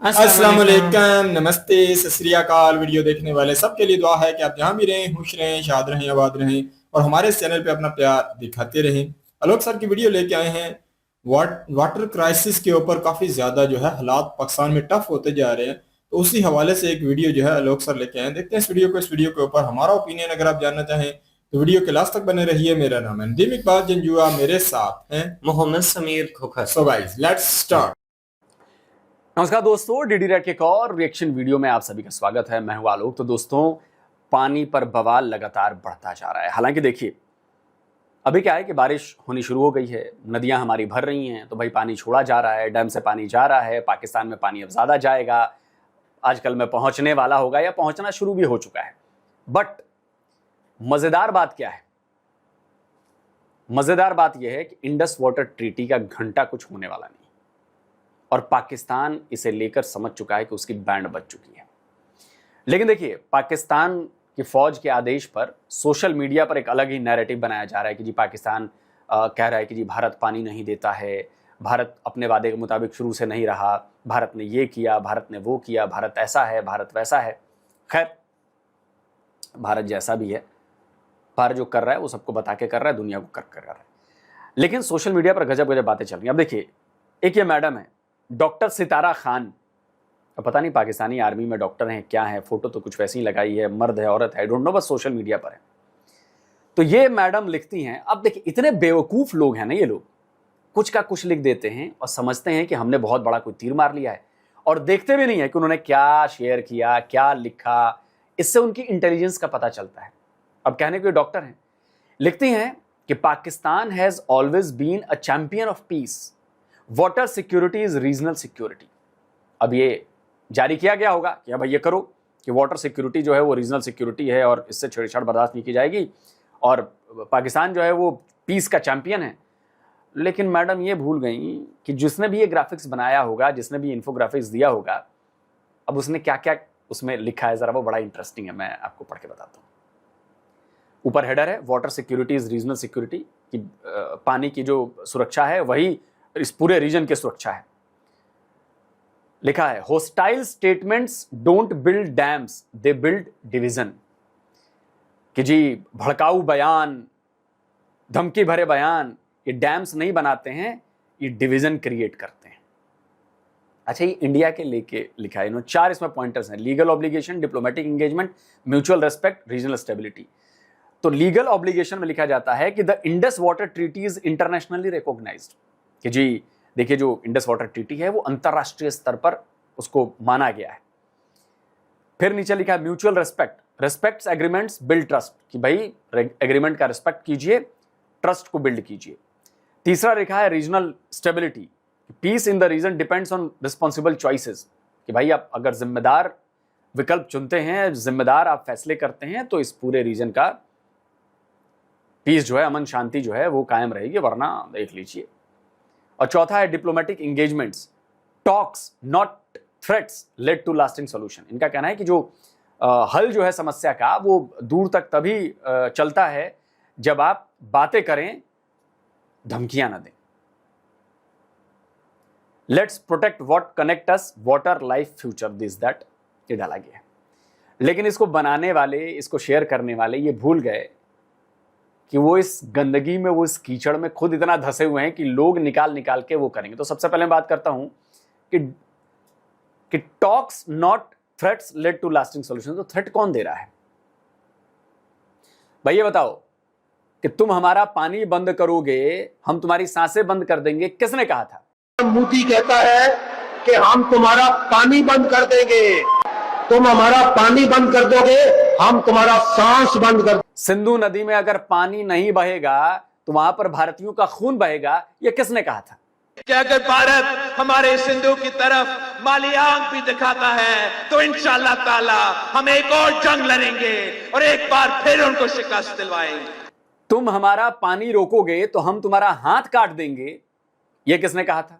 अस्सलाम वालेकुम, नमस्ते, सत श्री अकाल। वीडियो देखने वाले सबके लिए दुआ है कि आप जहां भी रहें खुश रहें, शाद रहें, आबाद रहें और हमारे इस चैनल पे अपना प्यार दिखाते रहें। आलोक सर की वीडियो लेके आए हैं। वाटर क्राइसिस के ऊपर काफी ज्यादा जो है हालात पाकिस्तान में टफ होते जा रहे हैं, तो उसी हवाले से एक वीडियो जो है आलोक सर लेके आए हैं। देखते हैं इस वीडियो को। इस वीडियो के ऊपर हमारा ओपिनियन अगर आप जानना चाहें तो वीडियो के लास्ट तक बने रहिए। मेरा नाम है नदीम इकबाल जंजुआ, मेरे साथ हैं Mohammad Sameer Khokhar. So guys let's start. नमस्कार दोस्तों, डीडी रेड के एक और रिएक्शन वीडियो में आप सभी का स्वागत है। मैं हूं आलोक। तो दोस्तों, पानी पर बवाल लगातार बढ़ता जा रहा है। हालांकि देखिए, अभी क्या है कि बारिश होनी शुरू हो गई है, नदियां हमारी भर रही हैं, तो भाई पानी छोड़ा जा रहा है, डैम से पानी जा रहा है। पाकिस्तान में पानी अब ज़्यादा जाएगा, आजकल में पहुंचने वाला होगा या पहुंचना शुरू भी हो चुका है। बट मज़ेदार बात क्या है? मज़ेदार बात यह है कि इंडस वाटर ट्रीटी का घंटा कुछ होने वाला नहीं, और पाकिस्तान इसे लेकर समझ चुका है कि उसकी बैंड बज चुकी है। लेकिन देखिए, पाकिस्तान की फौज के आदेश पर सोशल मीडिया पर एक अलग ही नैरेटिव बनाया जा रहा है कि जी पाकिस्तान कह रहा है कि जी भारत पानी नहीं देता है, भारत अपने वादे के मुताबिक शुरू से नहीं रहा, भारत ने ये किया, भारत ने वो किया, भारत ऐसा है, भारत वैसा है। खैर, भारत जैसा भी है, भारत जो कर रहा है वो सबको बता के कर रहा है, दुनिया को कर रहा है। लेकिन सोशल मीडिया पर गजब गजब बातें चल रही हैं। अब देखिए, एक ये मैडम है डॉक्टर सितारा खान, अब पता नहीं पाकिस्तानी आर्मी में डॉक्टर हैं क्या है, फोटो तो कुछ वैसी ही लगाई है, मर्द है औरत है, आई डोंट नो, बस सोशल मीडिया पर है। तो ये मैडम लिखती हैं। अब देखिए, इतने बेवकूफ लोग हैं ना ये लोग, कुछ का कुछ लिख देते हैं और समझते हैं कि हमने बहुत बड़ा कोई तीर मार लिया है, और देखते भी नहीं है कि उन्होंने क्या शेयर किया, क्या लिखा। इससे उनकी इंटेलिजेंस का पता चलता है। अब कहने के डॉक्टर हैं, लिखती हैं कि Pakistan has always been a champion of peace, water security is regional security. अब ये जारी किया गया होगा कि अब ये करो कि वाटर सिक्योरिटी जो है वो रीजनल सिक्योरिटी है और इससे छेड़छाड़ बर्दाश्त नहीं की जाएगी, और पाकिस्तान जो है वो पीस का चैंपियन है। लेकिन मैडम ये भूल गई कि जिसने भी ये ग्राफिक्स बनाया होगा, जिसने भी इन्फोग्राफिक्स दिया होगा, अब उसने क्या क्या उसमें लिखा है, जरा वो बड़ा इंटरेस्टिंग है, मैं आपको पढ़ के बताता हूँ। ऊपर हेडर है, water security is regional security, कि पानी की जो सुरक्षा है वही इस पूरे रीजन की सुरक्षा है। लिखा है, hostile statements don't build dams, they build division. कि जी भड़काऊ बयान, धमकी भरे बयान ये डैम्स नहीं बनाते हैं, ये डिवीजन क्रिएट करते हैं। अच्छा, ये इंडिया के लेके लिखा है इन्होंने। 4 इसमें पॉइंटर्स हैं: legal obligation, diplomatic engagement, mutual respect, regional stability. तो लीगल ऑब्लिगेशन में लिखा जाता है कि the Indus water treaty is internationally recognised, कि जी देखिए, जो इंडस वाटर ट्रीटी है वो अंतरराष्ट्रीय स्तर पर उसको माना गया है। फिर नीचे लिखा है mutual respect, respects agreements build trust, कि भाई एग्रीमेंट का रिस्पेक्ट कीजिए, ट्रस्ट को बिल्ड कीजिए। तीसरा लिखा है regional stability, peace in the region depends on responsible choices, कि भाई आप अगर जिम्मेदार विकल्प चुनते हैं, जिम्मेदार आप फैसले करते हैं, तो इस पूरे रीजन का पीस जो है, अमन शांति जो है वो कायम रहेगी, वरना देख लीजिए। और चौथा है diplomatic engagements, talks not threats lead to lasting solution. इनका कहना है कि जो हल जो है समस्या का, वो दूर तक तभी चलता है जब आप बातें करें, धमकियां ना दें। Let's protect what connect us, water life future, this that, ये डाला गया है। लेकिन इसको बनाने वाले, इसको शेयर करने वाले ये भूल गए कि वो इस गंदगी में, वो इस कीचड़ में खुद इतना धंसे हुए हैं कि लोग निकाल निकाल के वो करेंगे। तो सबसे पहले मैं बात करता हूं कि talks not threats lead to lasting solution. तो थ्रेट कौन दे रहा है भाई? ये बताओ कि तुम हमारा पानी बंद करोगे, हम तुम्हारी सांसें बंद कर देंगे, किसने कहा था? मोदी कहता है कि हम तुम्हारा पानी बंद कर देंगे, तुम हमारा पानी बंद कर दोगे, हम तुम्हारा सांस बंद कर। सिंधु नदी में अगर पानी नहीं बहेगा तो वहां पर भारतीयों का खून बहेगा, ये किसने कहा था? कि अगर भारत हमारे सिंधु की तरफ माली आंख भी दिखाता है तो इंशाअल्लाह ताला हम एक और जंग लड़ेंगे और एक बार फिर उनको शिकस्त दिलवाएंगे। तुम हमारा पानी रोकोगे तो हम तुम्हारा हाथ काट देंगे, ये किसने कहा था?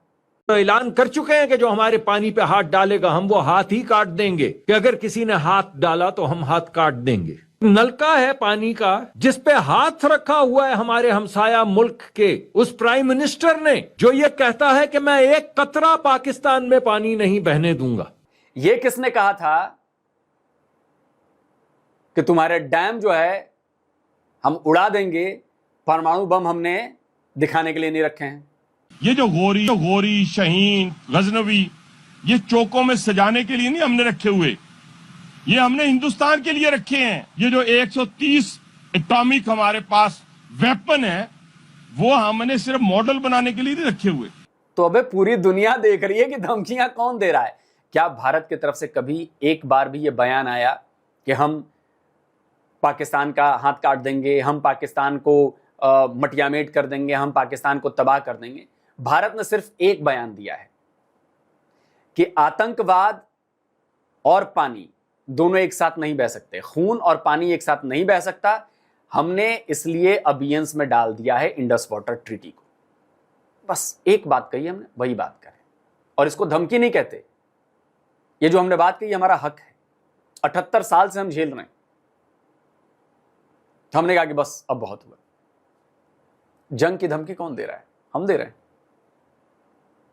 तो ऐलान कर चुके हैं कि जो हमारे पानी पे हाथ डालेगा हम वो हाथ ही काट देंगे, कि अगर किसी ने हाथ डाला तो हम हाथ काट देंगे। नलका है पानी का जिस पे हाथ रखा हुआ है हमारे हमसाया मुल्क के उस प्राइम मिनिस्टर ने, जो ये कहता है कि मैं एक कतरा पाकिस्तान में पानी नहीं बहने दूंगा। ये किसने कहा था कि तुम्हारे डैम जो है हम उड़ा देंगे, परमाणु बम हमने दिखाने के लिए नहीं रखे हैं। ये जो गोरी शहीन गजनवी, ये चौकों में सजाने के लिए नहीं हमने रखे हुए, ये हमने हिंदुस्तान के लिए रखे हैं। ये जो 130 एटॉमिक हमारे पास वेपन है, वो हमने सिर्फ मॉडल बनाने के लिए नहीं रखे हुए। तो अबे पूरी दुनिया देख रही है कि धमकियां कौन दे रहा है। क्या भारत की तरफ से कभी एक बार भी ये बयान आया कि हम पाकिस्तान का हाथ काट देंगे, हम पाकिस्तान को मटियामेट कर देंगे, हम पाकिस्तान को तबाह कर देंगे? भारत ने सिर्फ एक बयान दिया है कि आतंकवाद और पानी दोनों एक साथ नहीं बह सकते, खून और पानी एक साथ नहीं बह सकता। हमने इसलिए अबियंस में डाल दिया है इंडस वाटर ट्रीटी को। बस एक बात कही हमने, वही बात करें, और इसको धमकी नहीं कहते। ये जो हमने बात कही हमारा हक है, 78 साल से हम झेल रहे हैं। हमने कहा कि बस अब बहुत हुआ। जंग की धमकी कौन दे रहा है? हम दे रहे हैं।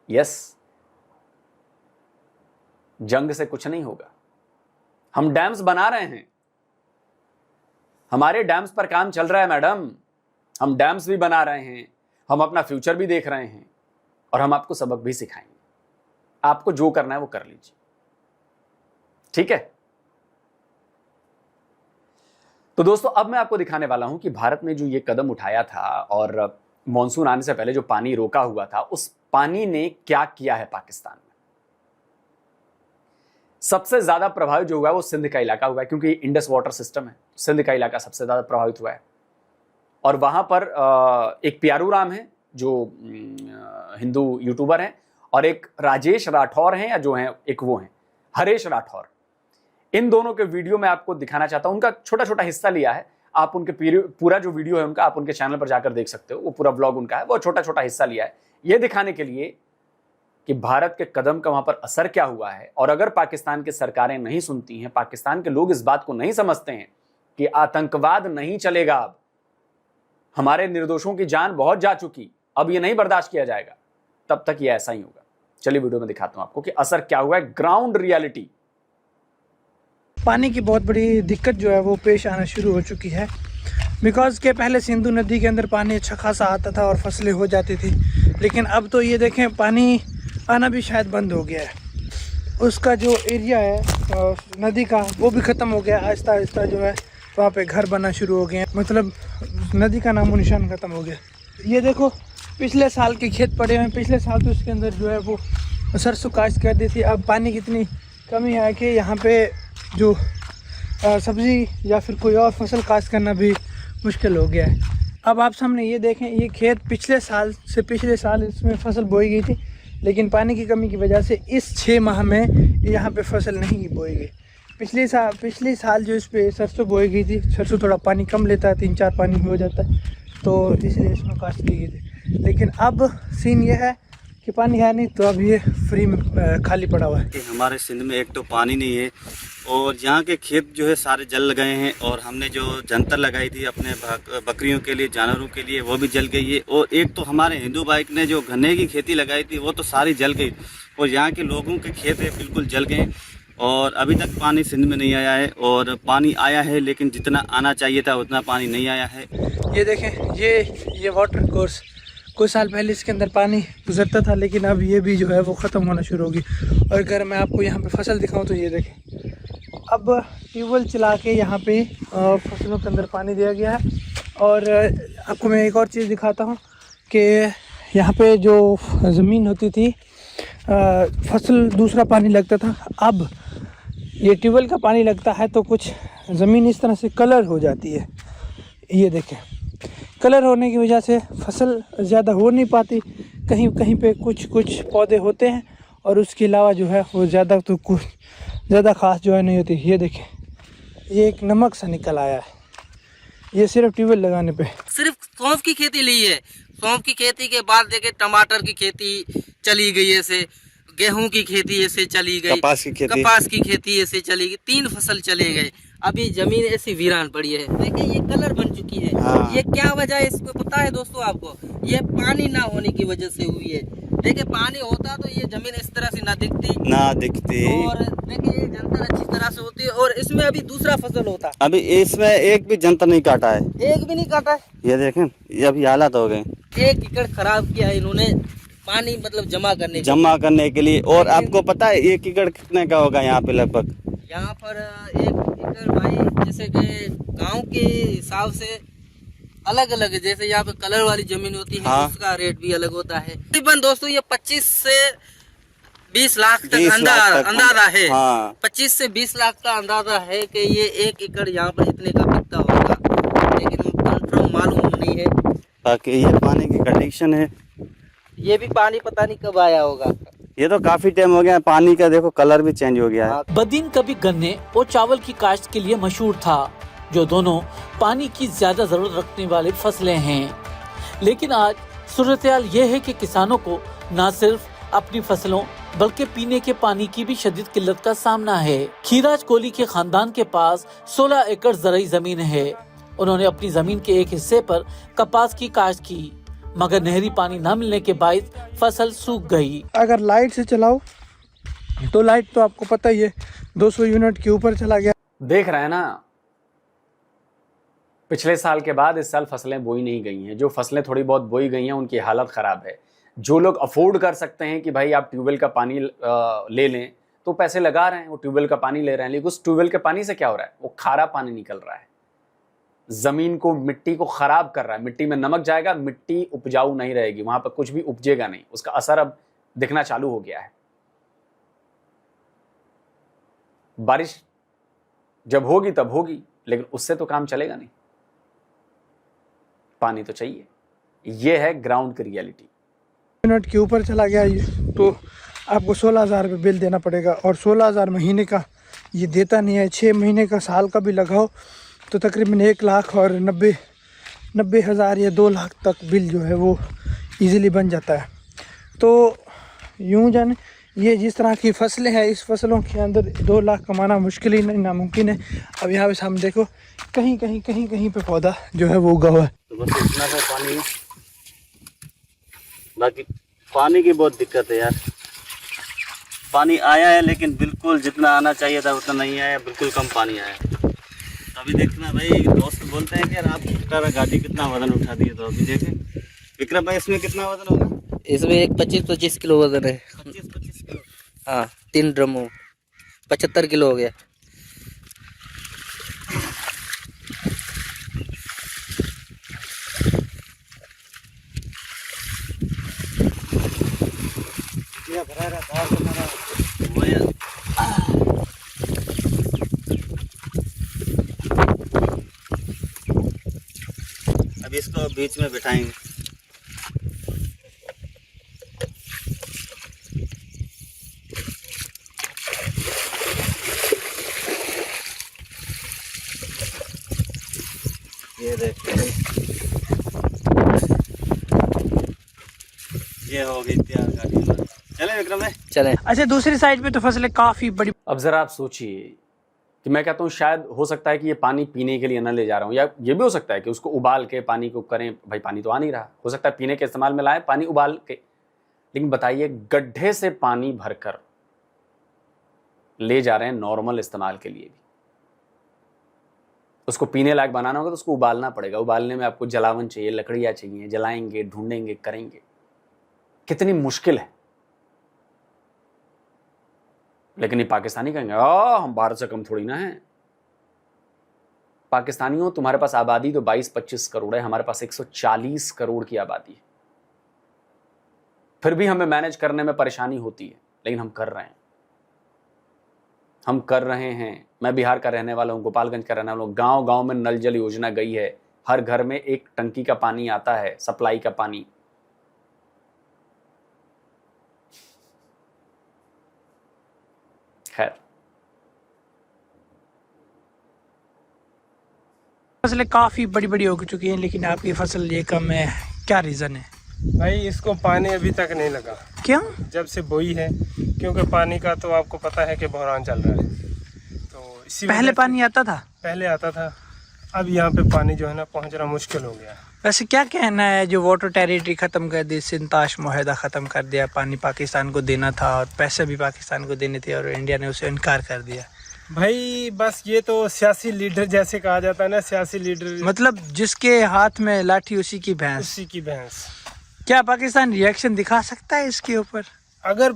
यस, जंग से कुछ नहीं होगा। हम डैम्स बना रहे हैं, हमारे डैम्स पर काम चल रहा है मैडम। हम डैम्स भी बना रहे हैं, हम अपना फ्यूचर भी देख रहे हैं, और हम आपको सबक भी सिखाएंगे। आपको जो करना है वो कर लीजिए, ठीक है? तो दोस्तों, अब मैं आपको दिखाने वाला हूं कि भारत ने जो ये कदम उठाया था और मॉनसून आने से पहले जो पानी रोका हुआ था, उस पानी ने क्या किया है पाकिस्तान में। सबसे ज्यादा प्रभावित जो हुआ है वो सिंध का इलाका हुआ है, क्योंकि इंडस वाटर सिस्टम है। सिंध का इलाका सबसे ज्यादा प्रभावित हुआ है, और वहां पर एक प्यारू राम है जो हिंदू यूट्यूबर हैं, और एक राजेश राठौर हैं, या जो हैं एक वो हैं हरेश राठौर। इन दोनों के वीडियो में आपको दिखाना चाहता हूं। उनका छोटा छोटा हिस्सा लिया है, आप उनके पूरा जो वीडियो है उनका आप उनके चैनल पर जाकर देख सकते हो। वो पूरा व्लॉग उनका है, वो छोटा छोटा हिस्सा लिया है ये दिखाने के लिए कि भारत के कदम का वहां पर असर क्या हुआ है। और अगर पाकिस्तान की सरकारें नहीं सुनती हैं, पाकिस्तान के लोग इस बात को नहीं समझते हैं कि आतंकवाद नहीं चलेगा, अब हमारे निर्दोषों की जान बहुत जा चुकी, अब ये नहीं बर्दाश्त किया जाएगा, तब तक ये ऐसा ही होगा। चलिए वीडियो में दिखाता हूं आपको कि असर क्या हुआ है, ग्राउंड रियलिटी। पानी की बहुत बड़ी दिक्कत जो है वो पेश आना शुरू हो चुकी है, बिकॉज़ के पहले सिंधु नदी के अंदर पानी अच्छा खासा आता था और फसलें हो जाती थी, लेकिन अब तो ये देखें पानी आना भी शायद बंद हो गया है। उसका जो एरिया है नदी का वो भी ख़त्म हो गया, आहिस्ता आहिस्ता जो है वहाँ पे घर बनना शुरू हो गए, मतलब नदी का नामो निशान ख़त्म हो गया। ये देखो पिछले साल के खेत पड़े हुए हैं, पिछले साल तो इसके अंदर जो है वो सरसों काश्त कर दी थी। अब पानी की इतनी कमी है कि यहाँ पे जो सब्ज़ी या फिर कोई और फसल काश्त करना भी मुश्किल हो गया है। अब आप सामने ये देखें, ये खेत पिछले साल इसमें फसल बोई गई थी, लेकिन पानी की कमी की वजह से इस 6 माह में यहाँ पे फसल नहीं बोई गई। पिछले साल जो इस पे सरसों बोई गई थी, सरसों थोड़ा पानी कम लेता है, 3-4 पानी हो जाता है, तो इसलिए इसमें काश्त की गई थी। लेकिन अब सीन ये है कि पानी है नहीं, तो अब ये फ्री में खाली पड़ा हुआ है। हमारे सिंध में एक तो पानी नहीं है, और यहाँ के खेत जो है सारे जल गए हैं, और हमने जो जंतर लगाई थी अपने बकरियों के लिए, जानवरों के लिए, वो भी जल गई है। और एक तो हमारे हिंदू भाई ने जो गन्ने की खेती लगाई थी वो तो सारी जल गई, और यहाँ के लोगों के खेत है बिल्कुल जल गए। और अभी तक पानी सिंध में नहीं आया है, और पानी आया है लेकिन जितना आना चाहिए था उतना पानी नहीं आया है। ये देखें, ये वाटर कोर्स कुछ साल पहले इसके अंदर पानी गुजरता था, लेकिन अब ये भी जो है वो ख़त्म होना शुरू होगी। और अगर मैं आपको यहाँ पे फसल दिखाऊं तो ये देखें, अब ट्यूबवेल चला के यहाँ पे फसलों के अंदर पानी दिया गया है। और आपको मैं एक और चीज़ दिखाता हूँ कि यहाँ पे जो ज़मीन होती थी फसल दूसरा पानी लगता था, अब ये ट्यूबवेल का पानी लगता है तो कुछ ज़मीन इस तरह से कलर हो जाती है। ये देखें, कलर होने की वजह से फसल ज़्यादा हो नहीं पाती, कहीं कहीं पे कुछ पौधे होते हैं, और उसके अलावा जो है वो ज़्यादा ख़ास जो है नहीं होती। ये देखें, ये एक नमक सा निकल आया है, ये सिर्फ ट्यूबवेल लगाने पे। सिर्फ सौंफ की खेती ली है, सौंफ की खेती के बाद देखे टमाटर की खेती चली गई है, से गेहूं की खेती ऐसे चली गई, कपास की खेती ऐसे चली गई, 3 फसल चले गए। अभी जमीन ऐसी वीरान पड़ी है। देखिए ये कलर बन चुकी है। हाँ। ये क्या वजह है इसको पता है दोस्तों आपको? ये पानी ना होने की वजह से हुई है। देखिए पानी होता तो ये जमीन इस तरह से ना दिखती और देखिए ये जंतर अच्छी तरह से होती है और इसमें अभी दूसरा फसल होता। अभी इसमें एक भी जंतर नहीं काटा है, एक भी नहीं काटा है। ये देखें, ये अभी हालात हो गए। 1 एकड़ खराब किया है इन्होंने पानी मतलब जमा करने के लिए। और आपको पता है 1 एकड़ कितने का होगा यहाँ पे? लगभग यहाँ पर 1 एकड़ भाई जैसे कि गांव के हिसाब से अलग अलग है। जैसे यहाँ पे कलर वाली जमीन होती है, हाँ। उसका रेट भी अलग होता है। तकरीबन दोस्तों ये 25 से 20 लाख तक अंदाजा है। हाँ। 25 से 20 लाख का अंदाजा है कि ये 1 एकड़ यहाँ पर इतने का बिकता होगा, लेकिन कंफर्म मालूम नहीं है। बाकी ये पानी की कंडीशन है। ये भी पानी पता नहीं कब आया होगा। ये तो काफी टाइम हो गया, पानी का देखो कलर भी चेंज हो गया है। बदीन कभी गन्ने और चावल की काश्त के लिए मशहूर था, जो दोनों पानी की ज्यादा जरूरत रखने वाली फसलें हैं। लेकिन आज सूरत-ए-हाल ये है कि किसानों को न सिर्फ अपनी फसलों बल्कि पीने के पानी की भी शदीद किल्लत का सामना है। खीराज कोहली के खानदान के पास 16 एकड़ ज़राई जमीन है। उन्होंने अपनी जमीन के एक हिस्से पर कपास की काश्त की, मगर नहरी पानी न मिलने के बायस फसल सूख गई। अगर लाइट से चलाओ तो लाइट तो आपको पता ही है 200 यूनिट के ऊपर चला गया। देख रहे हैं ना, पिछले साल के बाद इस साल फसलें बोई नहीं गई हैं। जो फसलें थोड़ी बहुत बोई गई हैं उनकी हालत ख़राब है। जो लोग अफोर्ड कर सकते हैं कि भाई आप ट्यूबवेल का पानी ले लें तो पैसे लगा रहे हैं, वो ट्यूबवेल का पानी ले रहे हैं। लेकिन उस ट्यूबवेल के पानी से क्या हो रहा है? वो खारा पानी निकल रहा है, ज़मीन को, मिट्टी को ख़राब कर रहा है। मिट्टी में नमक जाएगा, मिट्टी उपजाऊ नहीं रहेगी, वहाँ पर कुछ भी उपजेगा नहीं। उसका असर अब दिखना चालू हो गया है। बारिश जब होगी तब होगी, लेकिन उससे तो काम चलेगा नहीं। पानी तो चाहिए। ये है ग्राउंड की रियलिटी। यूनिट के ऊपर चला गया ये तो आपको 16,000 रुपये बिल देना पड़ेगा और 16,000 महीने का ये देता नहीं है। 6 महीने का, साल का भी लगाओ तो तकरीबन 1 लाख और 90 हज़ार या 2 लाख तक बिल जो है वो इजीली बन जाता है। तो यूँ जाने ये जिस तरह की फसलें हैं, इस फसलों के अंदर 2 लाख कमाना मुश्किल ही नहीं, नामुमकिन है। अब यहाँ पे हम देखो कहीं पे पौधा जो है वो उगा हुआ है। तो बस इतना सा पानी है, बाकी पानी की बहुत दिक्कत है यार। पानी आया है लेकिन बिल्कुल जितना आना चाहिए था उतना नहीं आया, बिल्कुल कम पानी आया है। अभी देखना भाई, दोस्त बोलते हैं कि यार आप उठा गाड़ी कितना वजन उठा दिए, तो अभी देखें विक्रम भाई इसमें कितना वजन होगा? इसमें एक 25-25 किलो वजन है। 25 किलो। हाँ, 3 ड्रमों 75 किलो हो गया। अब इसको बीच में बिठाएंगे। ये देखते हैं, ये हो गई तैयार गाड़ी। चले विक्रम भाई, चले। अच्छा, दूसरी साइड पे तो फसलें काफ़ी बड़ी। अब ज़रा आप सोचिए कि मैं कहता हूँ शायद हो सकता है कि ये पानी पीने के लिए न ले जा रहा हूँ, या ये भी हो सकता है कि उसको उबाल के पानी को करें। भाई पानी तो आ नहीं रहा, हो सकता है पीने के इस्तेमाल में लाएं पानी उबाल के। लेकिन बताइए, गड्ढे से पानी भरकर ले जा रहे हैं नॉर्मल इस्तेमाल के लिए भी। उसको पीने लायक बनाना होगा तो उसको उबालना पड़ेगा। उबालने में आपको जलावन चाहिए, लकड़ियाँ चाहिए, जलाएंगे, ढूंढेंगे, करेंगे। कितनी मुश्किल है। लेकिन ये पाकिस्तानी कहेंगे हम भारत से कम थोड़ी ना है। पाकिस्तानियों, तुम्हारे पास आबादी तो 22-25 करोड़ है, हमारे पास 140 करोड़ की आबादी है। फिर भी हमें मैनेज करने में परेशानी होती है, लेकिन हम कर रहे हैं। मैं बिहार का रहने वाला हूँ, गोपालगंज का रहने वाला हूँ। गांव गांव में नल जल योजना गई है, हर घर में एक टंकी का पानी आता है, सप्लाई का पानी। खैर, फसलें काफ़ी बड़ी बड़ी हो चुकी हैं, लेकिन आपकी फसल ये कम है। क्या रीज़न है भाई? इसको पानी अभी तक नहीं लगा। क्यों? जब से बोई है क्योंकि पानी का तो आपको पता है कि बहरान चल रहा है, तो इसी पहले पानी आता था? पहले आता था, अब यहाँ पे पानी जो है ना पहुँचना मुश्किल हो गया। वैसे क्या कहना है, जो वाटर टेरिटरी ख़त्म कर दी, सिंताश मुआहदा ख़त्म कर दिया, पानी पाकिस्तान को देना था और पैसे भी पाकिस्तान को देने थे और इंडिया ने उसे इनकार कर दिया? भाई बस ये तो सियासी लीडर जैसे कहा जाता है ना, सियासी लीडर मतलब जिसके हाथ में लाठी उसी की भैंस। उसी की भैंस। क्या पाकिस्तान रिएक्शन दिखा सकता है इसके ऊपर? अगर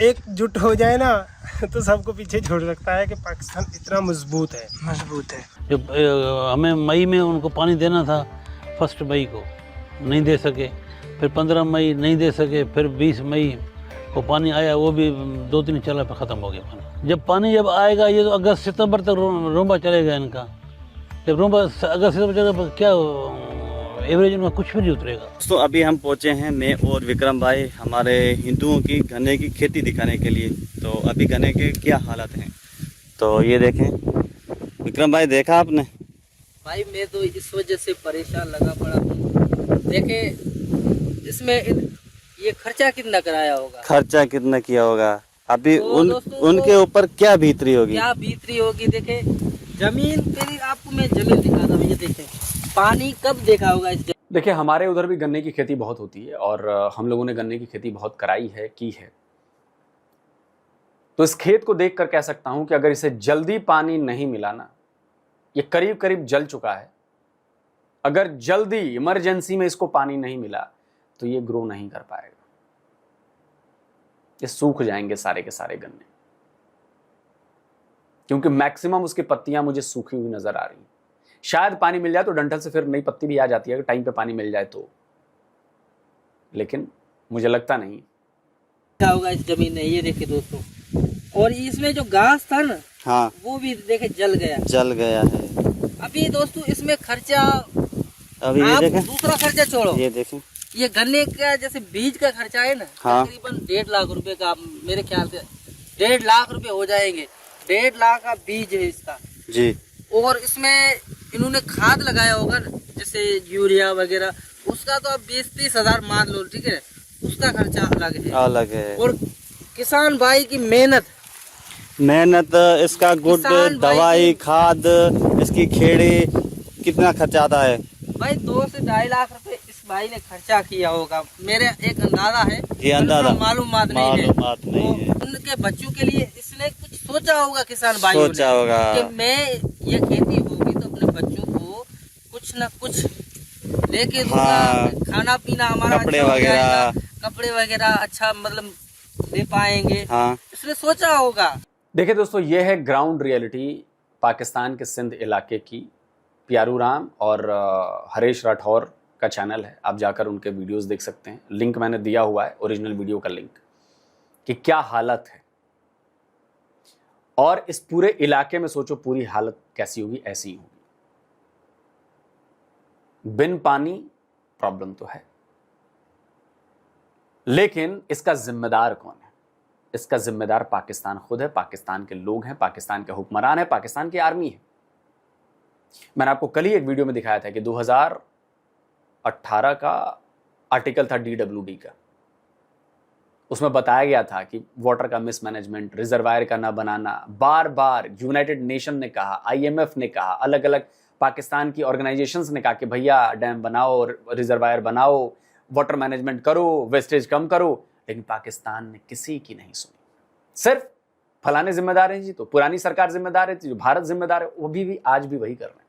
एकजुट हो जाए ना तो सबको पीछे छोड़ सकता है कि पाकिस्तान इतना मजबूत है। मजबूत है। जब हमें मई में उनको पानी देना था, 1 मई को नहीं दे सके, फिर 15 मई नहीं दे सके, फिर 20 मई को पानी आया, वो भी 2-3 चला पर ख़त्म हो गया पानी। जब आएगा ये तो अगस्त सितंबर तक रोंबा चलेगा इनका। जब रोंबा अगस्त सितंबर चलेगा क्या एवरेज में कुछ भी नहीं उतरेगा। दोस्तों अभी हम पहुंचे हैं, मैं और विक्रम भाई, हमारे हिंदुओं की गन्ने की खेती दिखाने के लिए। तो अभी गन्ने के क्या हालात हैं तो ये देखें। विक्रम भाई देखा आपने? भाई मैं तो इस वजह से परेशान लगा पड़ा हूँ। देखे इसमें ये खर्चा कितना कराया होगा, खर्चा कितना किया होगा, अभी तो उनके ऊपर क्या बीतरी होगी, क्या बीतरी होगी। देखे जमीन पे, आपको मैं जमीन दिखाता हूँ, ये देखे पानी कब देखा होगा इस। देखिए हमारे उधर भी गन्ने की खेती बहुत होती है और हम लोगों ने गन्ने की खेती बहुत कराई है, की है। तो इस खेत को देखकर कह सकता हूं कि अगर इसे जल्दी पानी नहीं मिला ना, ये करीब करीब जल चुका है, अगर जल्दी इमरजेंसी में इसको पानी नहीं मिला तो ये ग्रो नहीं कर पाएगा, ये सूख जाएंगे सारे के सारे गन्ने, क्योंकि मैक्सिमम उसकी पत्तियां मुझे सूखी हुई नजर आ रही हैं। शायद पानी मिल जाए तो डंठल से फिर नई पत्ती भी आ जाती है अगर टाइम पे पानी मिल जाए तो, लेकिन मुझे लगता नहीं क्या होगा इस जमीन में। ये देखे दोस्तों, और इसमें जो घास था ना, हाँ, वो भी देखे जल गया है। अभी दोस्तों इसमें खर्चा, अभी ये देखें, दूसरा खर्चा छोड़ो, ये देखें, ये गन्ने का जैसे बीज का खर्चा है ना, हाँ, तकरीबन 1.5 लाख रुपए का, मेरे ख्याल से 1.5 लाख रुपए हो जाएंगे। 1.5 लाख का बीज है इसका जी। और इसमें इन्होंने खाद लगाया होगा ना, जैसे यूरिया वगैरह, उसका तो अब 20-30 हजार मान लो, ठीक है, उसका खर्चा अलग है। और किसान भाई की मेहनत, इसका गुड, दवाई, खाद, इसकी खेड़ी, कितना खर्चा आता है भाई? 2 से 2.5 लाख रुपए इस भाई ने खर्चा किया होगा, मेरे एक अंदाजा है, ये अंदाजा, मालूमात नहीं है। उनके बच्चों के लिए इसने कुछ सोचा होगा, किसान भाई सोचा होगा कि मैं ये खेती होगी तो अपने बच्चों को कुछ न कुछ लेके दूंगा, हाँ, खाना पीना हमारा कपड़े वगैरह अच्छा मतलब दे पाएंगे, हाँ, इसने सोचा होगा। देखिए दोस्तों, ये है ग्राउंड रियलिटी पाकिस्तान के सिंध इलाके की। प्यारू राम और हरीश राठौर का चैनल है, आप जाकर उनके वीडियोस देख सकते हैं, लिंक मैंने दिया हुआ है, ओरिजिनल वीडियो का लिंक, कि क्या हालत है। और इस पूरे इलाके में सोचो पूरी हालत कैसी होगी, ऐसी होगी। बिन पानी प्रॉब्लम तो है, लेकिन इसका जिम्मेदार कौन है? इसका जिम्मेदार पाकिस्तान खुद है, पाकिस्तान के लोग हैं, पाकिस्तान के हुक्मरान है, पाकिस्तान की आर्मी है। मैंने आपको कल ही एक वीडियो में दिखाया था कि 2018 का आर्टिकल था DWD का, उसमें बताया गया था कि वाटर का मिसमैनेजमेंट, रिजर्वायर का ना बनाना, बार बार यूनाइटेड नेशन ने कहा, IMF ने कहा, अलग अलग पाकिस्तान की ऑर्गेनाइजेशंस ने कहा कि भैया डैम बनाओ, रिजर्वायर बनाओ, वाटर मैनेजमेंट करो, वेस्टेज कम करो, लेकिन पाकिस्तान ने किसी की नहीं सुनी। सिर्फ फलाने जिम्मेदार हैं जी, तो पुरानी सरकार जिम्मेदार है, जो भारत जिम्मेदार है, वो भी आज भी वही कर रहे हैं।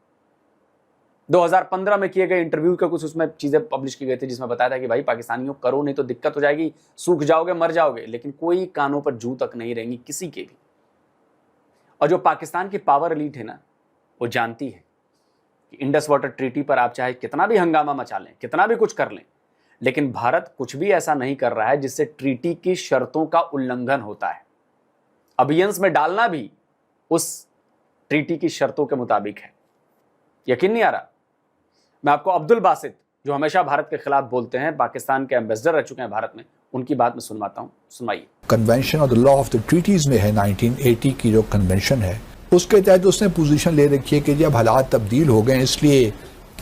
2015 में किए गए इंटरव्यू का कुछ उसमें चीजें पब्लिश की गई थी जिसमें बताया था कि भाई पाकिस्तानियों करो नहीं तो दिक्कत हो जाएगी, सूख जाओगे, मर जाओगे, लेकिन कोई कानों पर जू तक नहीं रहेंगी किसी के भी। और जो पाकिस्तान की पावर एलीट है ना, वो जानती है कि इंडस वाटर ट्रीटी पर आप चाहे कितना भी हंगामा मचा लें, कितना भी कुछ कर लें, लेकिन भारत कुछ भी ऐसा नहीं कर रहा है जिससे ट्रीटी की शर्तों का उल्लंघन होता है। अभियंस में डालना भी उस ट्रीटी की शर्तों के मुताबिक है। यकीन नहीं आ रहा? मैं आपको अब्दुल बासित, जो हमेशा भारत के खिलाफ बोलते हैं, पाकिस्तान के एम्बेसडर रह चुके हैं भारत में, उनकी बात में सुनवाता हूं, सुनवाइए। Convention of the law of the treaties में है 1980 की जो कन्वेंशन है, उसके तहत उसने पोजीशन ले रखी है कि जब हालात तब्दील हो गए, इसलिए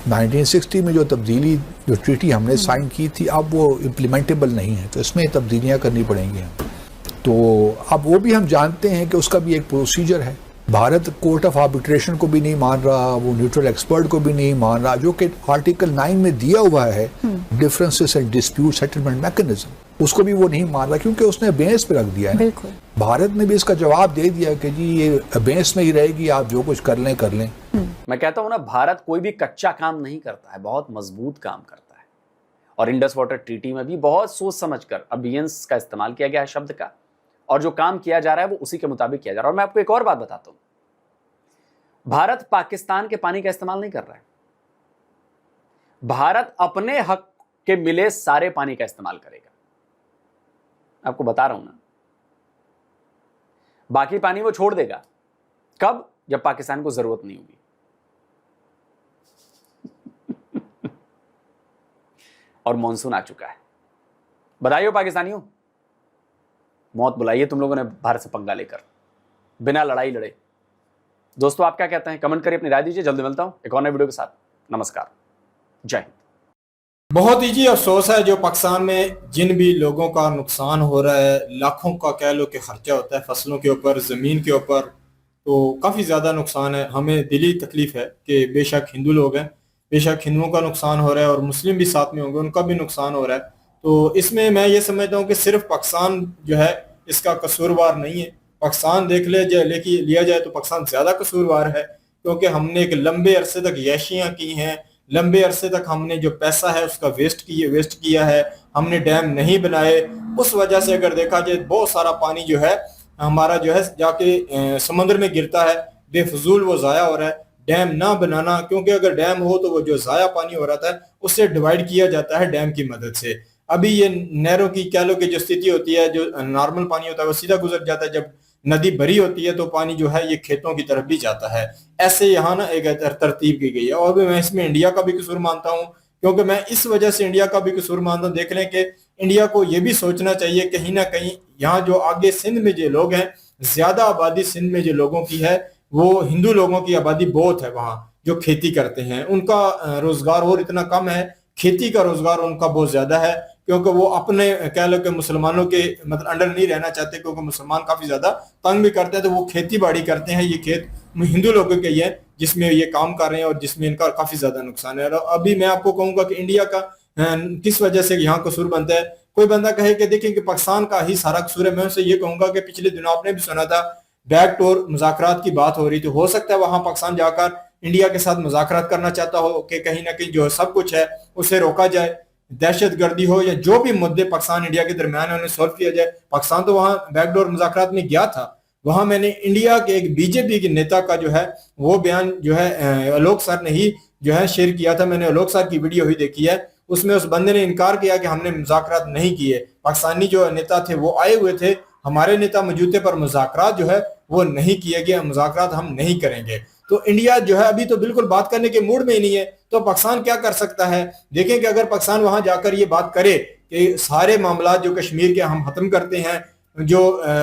1960 में जो तब्दीली जो ट्रीटी हमने साइन की थी अब वो इम्प्लीमेंटेबल नहीं है, तो इसमें तब्दीलियाँ करनी पड़ेंगी। तो अब वो भी हम जानते हैं कि उसका भी एक प्रोसीजर है। भारत कोर्ट ऑफ आर्बिट्रेशन को भी नहीं मान रहा, वो न्यूट्रल एक्सपर्ट को भी नहीं मान रहा, जो कि आर्टिकल 9 में दिया हुआ है differences and dispute settlement mechanism, उसको भी वो नहीं मान रहा क्योंकि उसने बेंस पे रख दिया है। बिल्कुल। भारत ने भी इसका जवाब दे दिया कि जी ये बेंस में ही रहेगी, आप जो कुछ कर लें कर लें। मैं कहता हूं ना, भारत कोई भी कच्चा काम नहीं करता है, बहुत मजबूत काम करता है। और इंडस वाटर ट्रीटी में भी बहुत सोच समझकर अबियंस का इस्तेमाल किया गया है शब्द का, और जो काम किया जा रहा है वो उसी के मुताबिक किया जा रहा है। और मैं आपको एक और बात बताता हूं, भारत पाकिस्तान के पानी का इस्तेमाल नहीं कर रहा है। भारत अपने हक के मिले सारे पानी का इस्तेमाल करेगा, आपको बता रहा हूं ना। बाकी पानी वो छोड़ देगा, कब? जब पाकिस्तान को जरूरत नहीं होगी। और मॉनसून आ चुका है, बधाई हो पाकिस्तानियों, मौत बुलाई है तुम लोगों ने भारत से पंगा लेकर, बिना लड़ाई लड़े। दोस्तों आप क्या कहते हैं, कमेंट करिए, अपनी राय दीजिए। जल्दी मिलता हूं एक और नए वीडियो के साथ। नमस्कार, जय हिंद। बहुत ही जी अफसोस है जो पाकिस्तान में जिन भी लोगों का नुकसान हो रहा है, लाखों का कह लो कि खर्चा होता है फसलों के ऊपर, ज़मीन के ऊपर, तो काफ़ी ज़्यादा नुकसान है। हमें दिली तकलीफ़ है कि बेशक हिंदू लोग हैं, बेशक हिंदुओं का नुकसान हो रहा है और मुस्लिम भी साथ में होंगे, उनका भी नुकसान हो रहा है। तो इसमें मैं ये समझता हूँ कि सिर्फ पाकिस्तान जो है इसका कसूरवार नहीं है। पाकिस्तान देख लिया जाए तो पाकिस्तान ज़्यादा कसूरवार है, क्योंकि हमने एक लंबे अरसे तक याशियाँ की हैं, लंबे अरसे तक हमने जो पैसा है उसका वेस्ट किया है, हमने डैम नहीं बनाए। उस वजह से अगर देखा जाए बहुत सारा पानी जो है हमारा जो है जाके समुद्र में गिरता है, बेफजूल वो ज़ाया हो रहा है। डैम ना बनाना, क्योंकि अगर डैम हो तो वो जो ज़ाया पानी हो रहा था उससे डिवाइड किया जाता है डैम की मदद से। अभी ये नहरों की कह लो कि जो स्थिति होती है, जो नॉर्मल पानी होता है वो सीधा गुजर जाता है, जब नदी भरी होती है तो पानी जो है ये खेतों की तरफ भी जाता है। ऐसे यहाँ ना एक तरतीब की गई है। और भी मैं इसमें इंडिया का भी कसूर मानता हूँ, क्योंकि मैं इस वजह से इंडिया का भी कसूर मानता हूँ। देख लें कि इंडिया को ये भी सोचना चाहिए कहीं ना कहीं यहाँ जो आगे सिंध में जो लोग हैं, ज्यादा आबादी सिंध में जो लोगों की है वो हिंदू लोगों की आबादी बहुत है। वहाँ जो खेती करते हैं उनका रोजगार और इतना कम है, खेती का रोजगार उनका बहुत ज्यादा है, क्योंकि वो अपने कह लो कि मुसलमानों के मतलब अंडर नहीं रहना चाहते, क्योंकि मुसलमान काफी ज्यादा तंग भी करते हैं। तो वो खेती बाड़ी करते हैं, ये खेत हिंदू लोगों के ही है जिसमें ये काम कर रहे हैं और जिसमें इनका काफी ज्यादा नुकसान है। और अभी मैं आपको कहूंगा कि इंडिया का किस वजह से यहाँ कसूर बनता है। कोई बंदा कहे कि देखिए कि पाकिस्तान का ही सारा कसूर है, मैं उनसे ये कहूंगा कि पिछले दिनों आपने भी सुना था बैकडोर मुज़ाकरात की बात हो रही थी। हो सकता है वहां पाकिस्तान जाकर इंडिया के साथ मुज़ाकरात करना चाहता हो कि कहीं ना कहीं जो सब कुछ है उसे रोका जाए, दहशतगर्दी हो या जो भी मुद्दे पाकिस्तान इंडिया के दरमियान है उन्हें सॉल्व किया जाए। पाकिस्तान तो वहां बैकडोर मुज़ाकरात में गया था। वहां मैंने इंडिया के एक बीजेपी के नेता का जो है वो बयान जो है आलोक सर ने ही जो है शेयर किया था। मैंने आलोक सर की वीडियो ही देखी है, उसमें उस बंदे ने इनकार किया कि हमने मुज़ाकरात नहीं किए। पाकिस्तानी जो नेता थे वो आए हुए थे, हमारे नेता मौजूद थे, पर मुज़ाकरात जो है वो नहीं किए गए, मुज़ाकरात हम नहीं करेंगे। तो इंडिया जो है अभी तो बिल्कुल बात करने के मूड में ही नहीं है। तो पाकिस्तान क्या कर सकता है? देखें कि अगर पाकिस्तान वहां जाकर ये बात करे कि सारे मामला जो कश्मीर के हम खत्म करते हैं, जो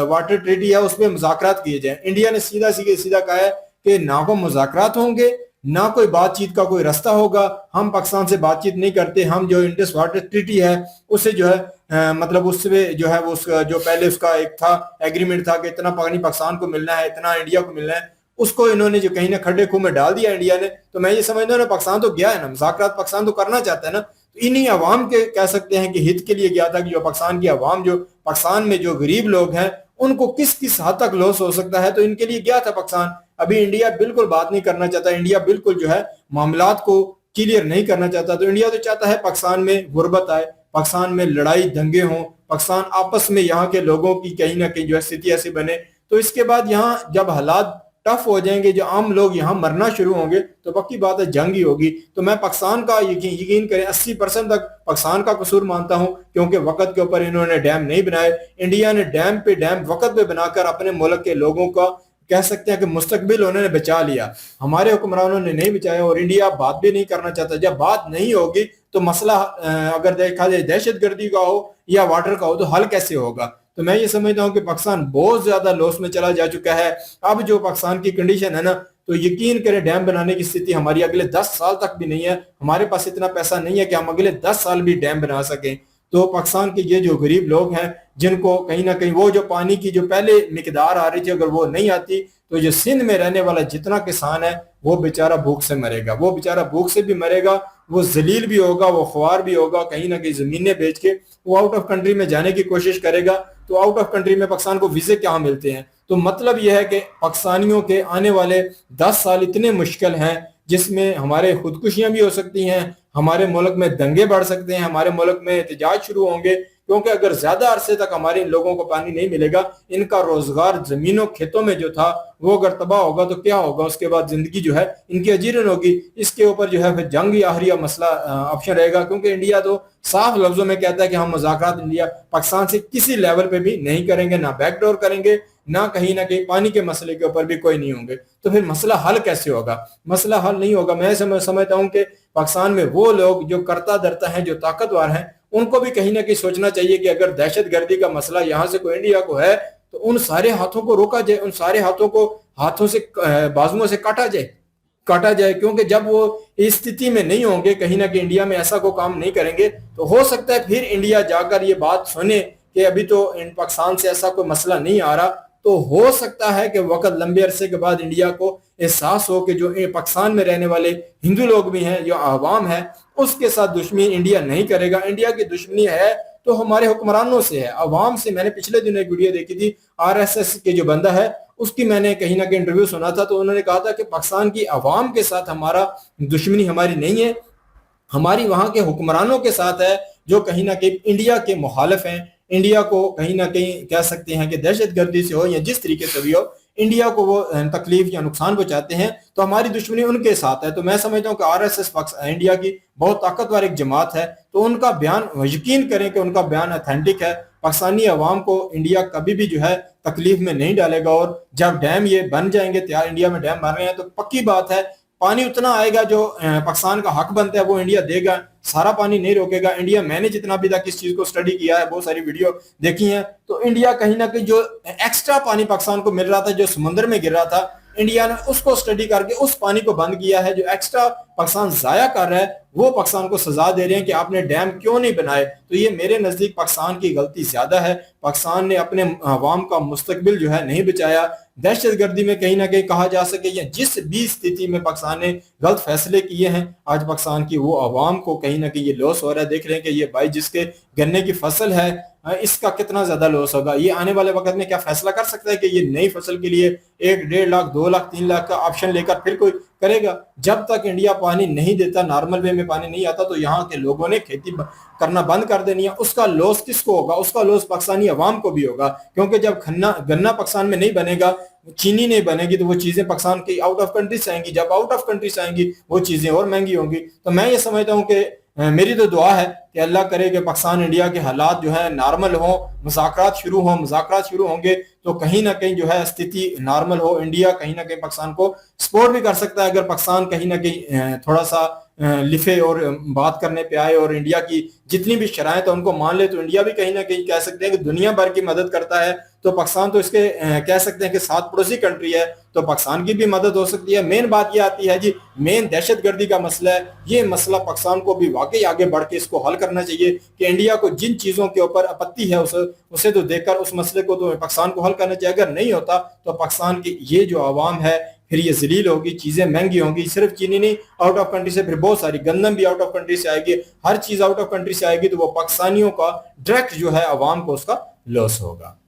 वाटर ट्रीटी है उसमें मुज़ाकरात किए जाए। इंडिया ने सीधा कहा है कि ना को मुज़ाकरात होंगे ना कोई बातचीत का कोई रास्ता होगा, हम पाकिस्तान से बातचीत नहीं करते। हम जो इंडस वाटर ट्रीटी है उससे जो है मतलब उसमें जो है वो जो पहले उसका एक था एग्रीमेंट था कि इतना पानी पाकिस्तान को मिलना है, इतना इंडिया को मिलना है, उसको इन्होंने जो कहीं ना खड्डे खूह में डाल दिया इंडिया ने। तो मैं ये समझता हूँ ना पाकिस्तान तो गया है ना, मुज़ाकरात पाकिस्तान तो करना चाहता है ना। तो इन्हीं अवाम के कह सकते हैं कि हित के लिए गया था कि जो पाकिस्तान की अवाम, जो पाकिस्तान में जो गरीब लोग हैं उनको किस किस हद तक लॉस हो सकता है, तो इनके लिए गया था पाकिस्तान। अभी इंडिया बिल्कुल बात नहीं करना चाहता, इंडिया बिल्कुल जो है मामलात को क्लियर नहीं करना चाहता। तो इंडिया तो चाहता है पाकिस्तान में गुर्बत आए, पाकिस्तान में लड़ाई दंगे हों, पाकिस्तान आपस में यहाँ के लोगों की कहीं ना कहीं जो है स्थिति ऐसी बने। तो इसके बाद यहाँ जब हालात टफ हो जाएंगे, जो आम लोग यहाँ मरना शुरू होंगे, तो पक्की बात है जंग ही होगी। तो मैं पाकिस्तान का यकीन करें 80% तक पाकिस्तान का कसूर मानता हूँ, क्योंकि वक्त के ऊपर इन्होंने डैम नहीं बनाए। इंडिया ने डैम पे डैम वक्त पे बनाकर अपने मुल्क के लोगों का कह सकते हैं कि मुस्तकबिल उन्होंने बचा लिया, हमारे हुक्मरानों ने नहीं बचाया। और इंडिया बात भी नहीं करना चाहता। जब बात नहीं होगी तो मसला अगर देखा जाए दहशतगर्दी का हो या वाटर का हो तो हल कैसे होगा? तो मैं ये समझता हूँ कि पाकिस्तान बहुत ज्यादा लॉस में चला जा चुका है। अब जो पाकिस्तान की कंडीशन है ना, तो यकीन करें डैम बनाने की स्थिति हमारी अगले 10 साल तक भी नहीं है। हमारे पास इतना पैसा नहीं है कि हम अगले 10 साल भी डैम बना सकें। तो पाकिस्तान के ये जो गरीब लोग हैं जिनको कहीं ना कहीं वो जो पानी की जो पहले मिकदार आ रही थी अगर वो नहीं आती तो जो सिंध में रहने वाला जितना किसान है वो बेचारा भूख से मरेगा, वो बेचारा भूख से भी मरेगा, वो जलील भी होगा, वो ख्वार भी होगा, कहीं ना कहीं जमीनें बेच के वो आउट ऑफ कंट्री में जाने की कोशिश करेगा। तो आउट ऑफ कंट्री में पाकिस्तान को वीजे क्या मिलते हैं? तो मतलब यह है कि पाकिस्तानियों के आने वाले 10 साल इतने मुश्किल हैं जिसमें हमारे खुदकुशियां भी हो सकती हैं, हमारे मुल्क में दंगे बढ़ सकते हैं, हमारे मुल्क में एहतजाज शुरू होंगे, क्योंकि अगर ज्यादा अरसे तक हमारे इन लोगों को पानी नहीं मिलेगा, इनका रोजगार जमीनों खेतों में जो था वो अगर तबाह होगा तो क्या होगा? उसके बाद जिंदगी जो है इनकी अजीरन होगी। इसके ऊपर जो है फिर जंग या आहरिया मसला ऑप्शन रहेगा, क्योंकि इंडिया तो साफ लफ्जों में कहता है कि हम मुज़ाकरात इंडिया पाकिस्तान से किसी लेवल पे भी नहीं करेंगे, ना बैकडोर करेंगे, ना कहीं पानी के मसले के ऊपर भी कोई नहीं होंगे। तो फिर मसला हल कैसे होगा? मसला हल नहीं होगा। मैं समझता हूँ कि पाकिस्तान में वो लोग जो करता धरता है, जो ताकतवर हैं, उनको भी कहीं ना कहीं सोचना चाहिए कि अगर दहशतगर्दी का मसला यहाँ से कोई इंडिया को है तो उन सारे हाथों को रोका जाए, उन सारे हाथों को हाथों से बाजुओं से काटा जाए, क्योंकि जब वो इस स्थिति में नहीं होंगे, कहीं ना कहीं इंडिया में ऐसा कोई काम नहीं करेंगे, तो हो सकता है फिर इंडिया जाकर ये बात सुने कि अभी तो पाकिस्तान से ऐसा कोई मसला नहीं आ रहा। तो हो सकता है कि वक्त लंबे अरसे के बाद इंडिया को एहसास हो कि जो पाकिस्तान में रहने वाले हिंदू लोग भी हैं, जो आवाम है, उसके साथ दुश्मनी इंडिया नहीं करेगा। इंडिया की दुश्मनी है तो हमारे हुक्मरानों से है, अवाम से। मैंने पिछले दिन एक वीडियो देखी थी, RSS के जो बंदा है उसकी मैंने कहीं ना कहीं इंटरव्यू सुना था, तो उन्होंने कहा था कि पाकिस्तान की अवाम के साथ हमारा दुश्मनी हमारी नहीं है, हमारी वहां के हुक्मरानों के साथ है जो कहीं ना कहीं इंडिया के मुखालिफ हैं, इंडिया को कहीं ना कहीं कह सकते हैं कि दहशतगर्दी से हो या जिस तरीके से भी हो, इंडिया को वो तकलीफ या नुकसान पहुंचाते हैं, तो हमारी दुश्मनी उनके साथ है। तो मैं समझता हूँ कि RSS इंडिया की बहुत ताकतवर एक जमात है, तो उनका बयान यकीन करें कि उनका बयान ऑथेंटिक है। पाकिस्तानी अवाम को इंडिया कभी भी जो है तकलीफ में नहीं डालेगा, और जब डैम ये बन जाएंगे, तैयार इंडिया में डैम बन रहे हैं, तो पक्की बात है पानी उतना आएगा जो पाकिस्तान का हक बनता है वो इंडिया देगा, सारा पानी नहीं रोकेगा इंडिया। मैंने जितना भी तक इस चीज को स्टडी किया है, बहुत सारी वीडियो देखी है, तो इंडिया कहीं ना कहीं जो एक्स्ट्रा पानी पाकिस्तान को मिल रहा था, जो समुद्र में गिर रहा था, इंडिया ने उसको स्टडी करके उस पानी को बंद किया है। जो एक्स्ट्रा पाकिस्तान जाया कर रहा है वो पाकिस्तान को सजा दे रहे हैं कि आपने डैम क्यों नहीं बनाए। तो ये मेरे नजदीक पाकिस्तान की गलती ज्यादा है। पाकिस्तान ने अपने अवाम का मुस्तकबिल जो है नहीं बचाया। दहशतगर्दी में कहीं ना कहीं कहा जा सके या जिस भी स्थिति में पाकिस्तान ने गलत फैसले किए हैं, आज पाकिस्तान की वो अवाम को कहीं ना कहीं ये लॉस हो रहा है। देख रहे हैं कि ये भाई जिसके गन्ने की फसल है इसका कितना ज्यादा लॉस होगा। ये आने वाले वक्त में क्या फैसला कर सकता है कि ये नई फसल के लिए 1, 1.5 लाख, 2 लाख, 3 लाख का ऑप्शन लेकर फिर कोई करेगा? जब तक इंडिया पानी नहीं देता, नॉर्मल वे में पानी नहीं आता, तो यहाँ के लोगों ने खेती करना बंद कर देनी है। उसका लॉस किसको होगा? उसका लॉस पाकिस्तानी अवाम को भी होगा, क्योंकि जब गन्ना पाकिस्तान में नहीं बनेगा, चीनी नहीं बनेगी, तो वो चीजें पाकिस्तान की आउट ऑफ कंट्री से आएंगी। जब आउट ऑफ कंट्री से आएंगी वो चीजें और महंगी होंगी। तो मैं ये समझता हूँ कि मेरी तो दुआ है कि अल्लाह करे कि पाकिस्तान इंडिया के हालात जो है नॉर्मल हो, मुज़ाकरात शुरू होंगे तो कहीं ना कहीं जो है स्थिति नॉर्मल हो। इंडिया कहीं ना कहीं पाकिस्तान को सपोर्ट भी कर सकता है। अगर पाकिस्तान कहीं ना कहीं थोड़ा सा लिफे और बात करने पे आए और इंडिया की जितनी भी शराइत है उनको मान ले, तो इंडिया भी कहीं ना कहीं कह सकते हैं कि दुनिया भर की मदद करता है। तो पाकिस्तान तो इसके कह सकते हैं कि साथ पड़ोसी कंट्री है, तो पाकिस्तान की भी मदद हो सकती है। मेन बात ये आती है जी, मेन दहशतगर्दी का मसला है। ये मसला पाकिस्तान को भी वाकई आगे बढ़ के इसको हल करना चाहिए कि इंडिया को जिन चीजों के ऊपर आपत्ति है उसे तो देखकर उस मसले को तो पाकिस्तान को हल करना चाहिए। अगर नहीं होता तो पाकिस्तान की ये जो आवाम है फिर ये जलील होगी, चीजें महंगी होंगी। सिर्फ चीनी नहीं, आउट ऑफ कंट्री से फिर बहुत सारी गंदम भी आउट ऑफ कंट्री से आएगी, हर चीज आउट ऑफ कंट्री से आएगी, तो वो पाकिस्तानियों का डायरेक्ट जो है आवाम को उसका लॉस होगा।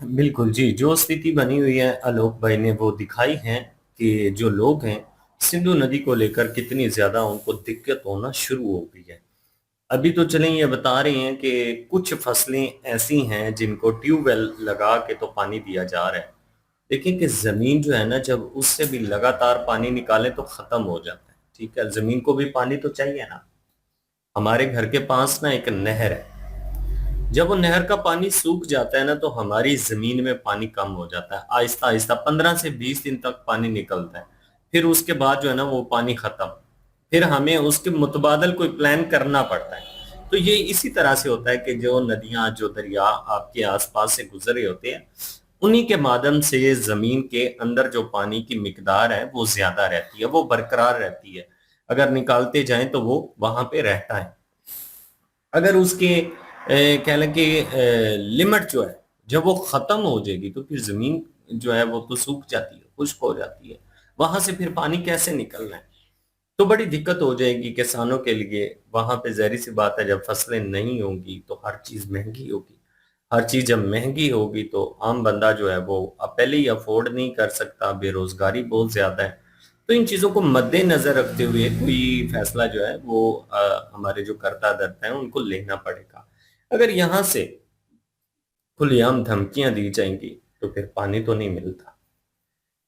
बिल्कुल जी, जो स्थिति बनी हुई है आलोक भाई ने वो दिखाई है कि जो लोग हैं सिंधु नदी को लेकर कितनी ज्यादा उनको दिक्कत होना शुरू हो गई है। अभी तो चलें ये बता रहे हैं कि कुछ फसलें ऐसी हैं जिनको ट्यूबवेल लगा के तो पानी दिया जा रहा है। देखिए कि जमीन जो है ना, जब उससे भी लगातार पानी निकालें तो खत्म हो जाता है। ठीक है, जमीन को भी पानी तो चाहिए ना। हमारे घर के पास ना एक नहर है, जब वो नहर का पानी सूख जाता है ना तो हमारी जमीन में पानी कम हो जाता है। आहिस्ता आहिस्ता 15 से 20 दिन तक पानी निकलता है, फिर उसके बाद जो है ना वो पानी खत्म, फिर हमें उसके मुतबादल कोई प्लान करना पड़ता है। तो ये इसी तरह से होता है कि जो नदियां, जो दरिया आपके आसपास से गुजर रहे होते हैं, उन्हीं के माध्यम से जमीन के अंदर जो पानी की मिकदार है वो ज्यादा रहती है, वो बरकरार रहती है। अगर निकालते जाएं तो वो वहां पे रहता है। अगर उसके कह लें कि लिमिट जो है जब वो खत्म हो जाएगी तो फिर जमीन जो है वो तो सूख जाती है, खुश्क हो जाती है, वहां से फिर पानी कैसे निकलना है, तो बड़ी दिक्कत हो जाएगी किसानों के लिए। वहां पे ज़ाहिर सी बात है जब फसलें नहीं होंगी तो हर चीज महंगी होगी, हर चीज जब महंगी होगी तो आम बंदा जो है वो अब पहले ही अफोर्ड नहीं कर सकता, बेरोजगारी बहुत ज्यादा है। तो इन चीजों को मद्देनजर रखते हुए कोई फैसला जो है वो हमारे जो कर्ता धर्ता है उनको लेना पड़ेगा। अगर यहाँ से खुलेआम धमकियां दी जाएंगी तो फिर पानी तो नहीं मिलता,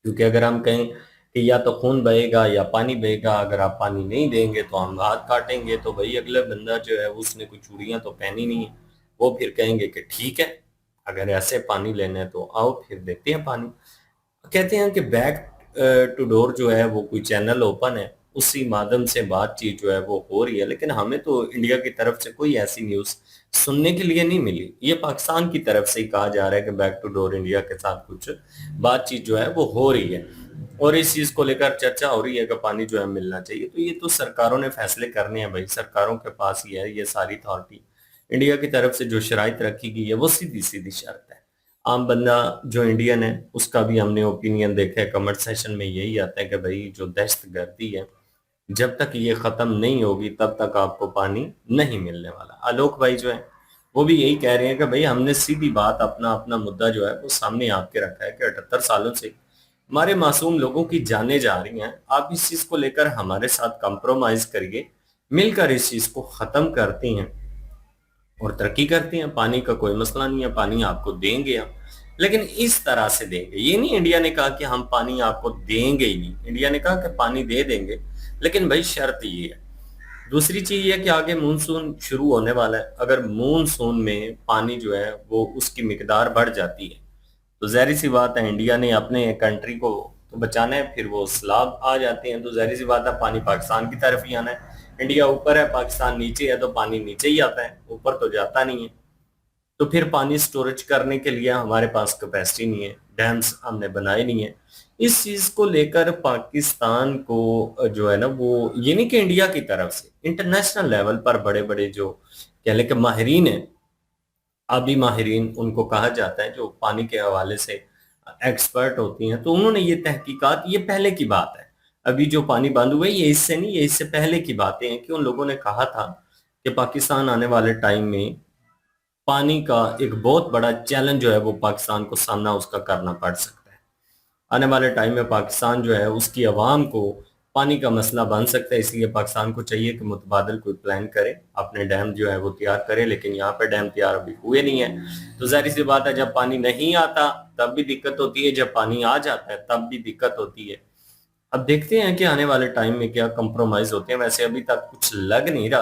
क्योंकि अगर हम कहें कि या तो खून बहेगा या पानी बहेगा, अगर आप पानी नहीं देंगे तो हम हाथ काटेंगे, तो भाई अगला बंदा जो है उसने कोई चूड़ियां तो पहनी नहीं है, वो फिर कहेंगे कि ठीक है अगर ऐसे पानी लेना है तो आओ फिर देते हैं पानी। कहते हैं कि बैक टू डोर जो है वो कोई चैनल ओपन है, उसी माध्यम से बातचीत जो है वो हो रही है, लेकिन हमें तो इंडिया की तरफ से कोई ऐसी न्यूज सुनने के लिए नहीं मिली। ये पाकिस्तान की तरफ से ही कहा जा रहा है कि बैक टू डोर इंडिया के साथ कुछ बातचीत जो है वो हो रही है और इस चीज को लेकर चर्चा हो रही है कि पानी जो है मिलना चाहिए। तो ये तो सरकारों ने फैसले करने हैं भाई, सरकारों के पास ही है ये सारी अथॉरिटी। इंडिया की तरफ से जो शराइत रखी गई है वो सीधी सीधी शर्त है। आम बंदा जो इंडियन है उसका भी हमने ओपिनियन देखा है, कमेंट सेशन में यही आता है कि भाई जो दहशतगर्दी है जब तक ये खत्म नहीं होगी तब तक आपको पानी नहीं मिलने वाला। आलोक भाई जो है वो भी यही कह रहे हैं कि भाई हमने सीधी बात अपना अपना मुद्दा जो है वो सामने आपके रखा है कि 78 सालों से हमारे मासूम लोगों की जानें जा रही हैं, आप इस चीज को लेकर हमारे साथ कंप्रोमाइज करिए, मिलकर इस चीज को खत्म करती हैं और तरक्की करती हैं। पानी का कोई मसला नहीं है, पानी आपको देंगे हम, लेकिन इस तरह से देंगे। ये नहीं इंडिया ने कहा कि हम पानी आपको देंगे ही नहीं, इंडिया ने कहा कि पानी दे देंगे, लेकिन भाई शर्त ये है। दूसरी चीज ये कि आगे मानसून शुरू होने वाला है, अगर मानसून में पानी जो है वो उसकी मिकदार बढ़ जाती है तो जाहिर सी बात है इंडिया ने अपने कंट्री को तो बचाना है, फिर वो सैलाब आ जाते हैं तो जाहिर सी बात है पानी पाकिस्तान की तरफ ही आना है। इंडिया ऊपर है, पाकिस्तान नीचे है, तो पानी नीचे ही आता है, ऊपर तो जाता नहीं है। तो फिर पानी स्टोरेज करने के लिए हमारे पास कैपेसिटी नहीं है, डैम्स हमने बनाए नहीं है। इस चीज को लेकर पाकिस्तान को जो है ना वो ये नहीं कि इंडिया की तरफ से, इंटरनेशनल लेवल पर बड़े बड़े जो कह लें कि माहिरीन है, आबी माहिरीन उनको कहा जाता है, जो पानी के हवाले से एक्सपर्ट होती हैं, तो उन्होंने ये तहकीकात, ये पहले की बात है, अभी जो पानी बंद हुए ये इससे नहीं, ये इससे पहले की बातें हैं कि उन लोगों ने कहा था कि पाकिस्तान आने वाले टाइम में पानी का एक बहुत बड़ा चैलेंज जो है वो पाकिस्तान को सामना उसका करना पड़ सकता है। आने वाले टाइम में पाकिस्तान जो है उसकी आवाम को पानी का मसला बन सकता है, इसलिए पाकिस्तान को चाहिए कि मुतबादल कोई प्लान करे, अपने डैम जो है वो तैयार करे, लेकिन यहाँ पे डैम तैयार अभी हुए नहीं है। तो जाहिर सी बात है जब पानी नहीं आता तब भी दिक्कत होती है, जब पानी आ जाता है तब भी दिक्कत होती है। अब देखते हैं कि आने वाले टाइम में क्या कंप्रोमाइज होते हैं। वैसे अभी तक कुछ लग नहीं रहा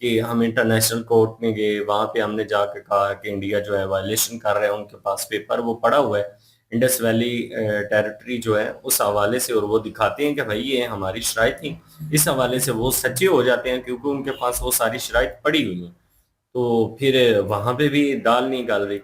कि हम इंटरनेशनल कोर्ट में गए, वहां पे हमने जाके कहा कि इंडिया जो है वायलेशन कर रहे हैं, उनके पास पेपर वो पड़ा हुआ है इंडस वैली टेरिटरी जो है उस हवाले से, और वो दिखाते हैं कि भाई ये हमारी शराइत थी, इस हवाले से वो सच्चे हो जाते हैं क्योंकि उनके पास वो सारी शराइत पड़ी हुई है। तो फिर वहां पे भी दाल नहीं गल रही।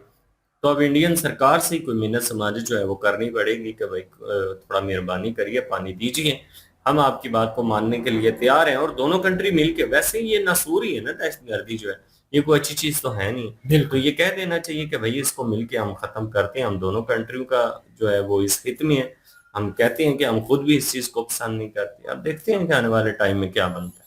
तो अब इंडियन सरकार से कोई मिन्नत समाजी जो है वो करनी पड़ेगी कि भाई थोड़ा मेहरबानी करिए, पानी दीजिए, हम आपकी बात को मानने के लिए तैयार हैं। और दोनों कंट्री मिलके, वैसे ही ये नासूरी है ना दहशतगर्दी जो है, ये कोई अच्छी चीज तो है नहीं, तो ये कह देना चाहिए कि भाई इसको मिलके हम खत्म करते हैं, हम दोनों कंट्रियों का जो है वो इस हित में है। हम कहते हैं कि हम खुद भी इस चीज को पसंद नहीं करते। अब देखते हैं कि आने वाले टाइम में क्या बनता है।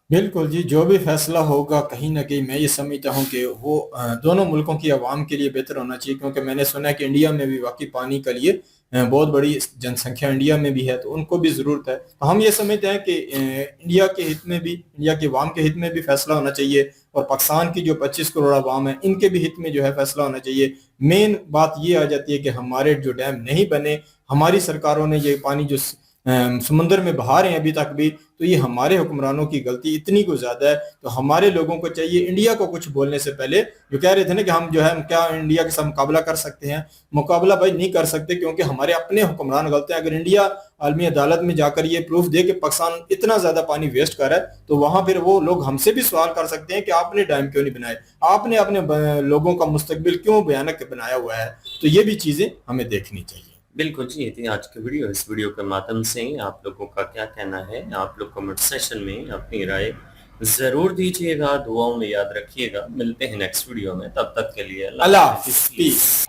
बिल्कुल जी, जो भी फैसला होगा कहीं ना कहीं मैं ये समझता हूँ कि वो दोनों मुल्कों की आवाम के लिए बेहतर होना चाहिए, क्योंकि मैंने सुना है कि इंडिया में भी वाकई पानी के लिए बहुत बड़ी जनसंख्या इंडिया में भी है, तो उनको भी ज़रूरत है। तो हम ये समझते हैं कि इंडिया के हित में भी, इंडिया के अवाम के हित में भी फैसला होना चाहिए, और पाकिस्तान की जो 25 करोड़ अवाम है इनके भी हित में जो है फैसला होना चाहिए। मेन बात ये आ जाती है कि हमारे जो डैम नहीं बने, हमारी सरकारों ने ये पानी जो समुद्र में बहा रहे हैं अभी तक भी, तो ये हमारे हुक्मरानों की गलती इतनी को ज्यादा है। तो हमारे लोगों को चाहिए, इंडिया को कुछ बोलने से पहले जो कह रहे थे ना कि हम जो है क्या इंडिया के साथ मुकाबला कर सकते हैं, मुकाबला भाई नहीं कर सकते, क्योंकि हमारे अपने हुक्मरान गलत हैं। अगर इंडिया आलमी अदालत में जाकर ये प्रूफ दे कि पाकिस्तान इतना ज्यादा पानी वेस्ट कर रहा है, तो वहां फिर वो लोग हमसे भी सवाल कर सकते हैं कि आपने डैम क्यों नहीं बनाए, आपने अपने लोगों का मुस्तकबिल क्यों भयानक बनाया हुआ है। तो ये भी चीजें हमें देखनी चाहिए। बिल्कुल जी, ये थी आज की वीडियो। इस वीडियो के माध्यम से आप लोगों का क्या कहना है, आप लोग कमेंट सेशन में अपनी राय जरूर दीजिएगा, दुआओं में याद रखिएगा। मिलते हैं नेक्स्ट वीडियो में, तब तक के लिए अल्लाह हाफिज़, पीस।